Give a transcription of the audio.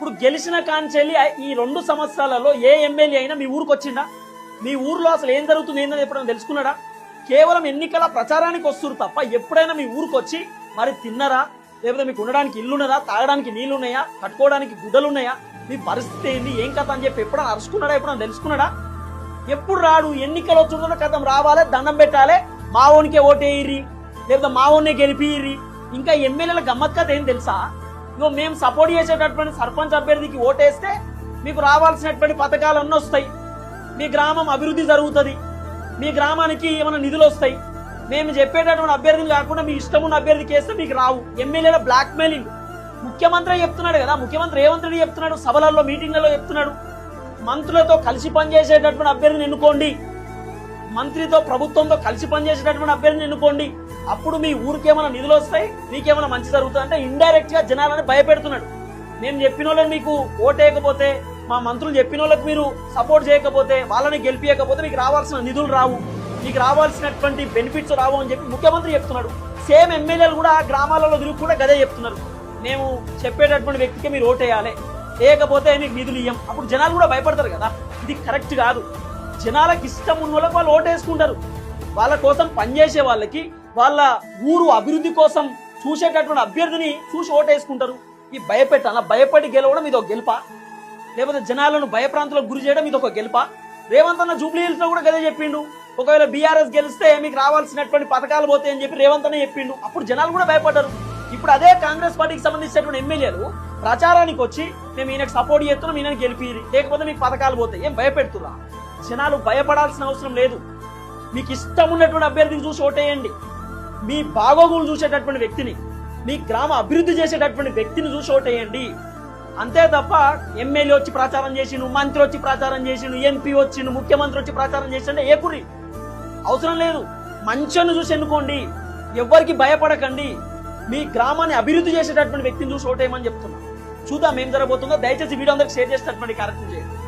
ఇప్పుడు గెలిచిన కాంచెల్లి ఈ 2 సంవత్సరాలలో ఏ ఎమ్మెల్యే అయినా మీ ఊరికి వచ్చిందా? మీ ఊర్లో అసలు ఏం జరుగుతుంది ఏందని ఎప్పుడైనా తెలుసుకున్నాడా? కేవలం ఎన్నికల ప్రచారానికి వస్తున్నారు తప్ప ఎప్పుడైనా మీ ఊరికి వచ్చి మరి తిన్నరా, లేకపోతే మీకు ఉండడానికి ఇల్లున్నదా, తాగడానికి నీళ్లు ఉన్నాయా, కట్టుకోవడానికి గుడ్డలు ఉన్నాయా, మీ పరిస్థితి ఏంది, ఏం కథ అని చెప్పి ఎప్పుడైనా అరుచుకున్నాడా, ఎప్పుడైనా తెలుసుకున్నాడా? ఎప్పుడు రాడు. ఎన్నికలు వచ్చుంటున్న కథం రావాలి, దండం పెట్టాలి, మావోనికే ఓటేయిర్రి, లేకపోతే మావోనే గెలిపియ్యి. ఇంకా ఎమ్మెల్యేల గమ్మత్ కథ ఏం తెలుసా? ఇగో మేము సపోర్ట్ చేసేటటువంటి సర్పంచ్ అభ్యర్థికి ఓటేస్తే మీకు రావాల్సినటువంటి పథకాలన్నీ వస్తాయి, మీ గ్రామం అభివృద్ధి జరుగుతుంది, మీ గ్రామానికి ఏమైనా నిధులు వస్తాయి. మేము చెప్పేటటువంటి అభ్యర్థిని కాకుండా మీ ఇష్టం ఉన్న అభ్యర్థికి వేస్తే మీకు రావు. ఎమ్మెల్యేల బ్లాక్ మెయిలింగ్ ముఖ్యమంత్రి చెప్తున్నాడు కదా, ముఖ్యమంత్రి రేవంత్ రెడ్డి చెప్తున్నాడు, సభలలో మీటింగ్లలో చెప్తున్నాడు, మంత్రులతో కలిసి పనిచేసేటటువంటి అభ్యర్థిని ఎన్నుకోండి, మంత్రితో ప్రభుత్వంతో కలిసి పనిచేసేటటువంటి అభ్యర్థిని ఎన్నుకోండి, అప్పుడు మీ ఊరికి ఏమైనా నిధులు వస్తాయి, మీకేమైనా మంచి జరుగుతుంది అంటే ఇండైరెక్ట్ గా జనాలని భయపెడుతున్నాడు. మేము చెప్పిన వాళ్ళని మీకు ఓటేయకపోతే, మా మంత్రులు చెప్పిన వాళ్ళకి మీరు సపోర్ట్ చేయకపోతే, వాళ్ళని గెలిపియకపోతే మీకు రావాల్సిన నిధులు రావు, మీకు రావాల్సినటువంటి బెనిఫిట్స్ రావు అని చెప్పి ముఖ్యమంత్రి చెప్తున్నాడు. సేమ్ ఎమ్మెల్యేలు కూడా గ్రామాలలో తిరిగి కూడా గదే చెప్తున్నారు, మేము చెప్పేటటువంటి వ్యక్తికి మీరు ఓటేయాలి, లేకపోతే మీకు నిధులు ఇయ్యం. అప్పుడు జనాలు కూడా భయపడతారు కదా. ఇది కరెక్ట్ కాదు. జనాలకు ఇష్టం ఉన్న వాళ్ళకి వాళ్ళు ఓటేసుకుంటారు. వాళ్ళ కోసం పనిచేసే వాళ్ళకి, వాళ్ళ ఊరు అభివృద్ధి కోసం చూసేటటువంటి అభ్యర్థిని చూసి ఓటేసుకుంటారు. ఈ భయపెట్టాల భయపడి గెలవడం ఇది ఒక గెలుపా, లేకపోతే జనాలను భయప్రాంతాలకు గురి చేయడం ఇది ఒక గెలుపా? రేవంత్ అన్న జూబ్లీ హిల్స్ లో కూడా గదే చెప్పిండు, ఒకవేళ బీఆర్ఎస్ గెలిస్తే మీకు రావాల్సినటువంటి పథకాలు పోతాయని చెప్పి రేవంత్ అన్న చెప్పిండు. అప్పుడు జనాలు కూడా భయపడ్డారు. ఇప్పుడు అదే కాంగ్రెస్ పార్టీకి సంబంధించినటువంటి ఎమ్మెల్యేలు ప్రచారానికి వచ్చి మేము ఈయనకు సపోర్ట్ చేస్తున్నాం, ఈయనకి గెలిపిరి, లేకపోతే మీకు పథకాలు పోతాయి, ఏం భయపెడుతురా? జనాలు భయపడాల్సిన అవసరం లేదు. మీకు ఇష్టం ఉన్నటువంటి అభ్యర్థిని చూసి ఓటేయండి. మీ బాగోగులు చూసేటటువంటి వ్యక్తిని, మీ గ్రామ అభివృద్ధి చేసేటటువంటి వ్యక్తిని చూసి ఓటేయండి. అంతే తప్ప ఎమ్మెల్యే వచ్చి ప్రచారం చేసిండు, మంత్రి వచ్చి ప్రచారం చేసిండు, ఎంపీ వచ్చిండు, ముఖ్యమంత్రి వచ్చి ప్రచారం చేసిండే ఏ కుర్రి అవసరం లేదు. మంచిని చూసి ఎన్నుకోండి, ఎవ్వరికి భయపడకండి. మీ గ్రామాన్ని అభివృద్ధి చేసేటటువంటి వ్యక్తిని చూసి ఓటేయమని చెప్తున్నా. చూద్దాం ఏం జరగబోతుందో. దయచేసి వీడియో అందరికి షేర్ చేసేటటువంటి కార్యక్రమం చేయండి.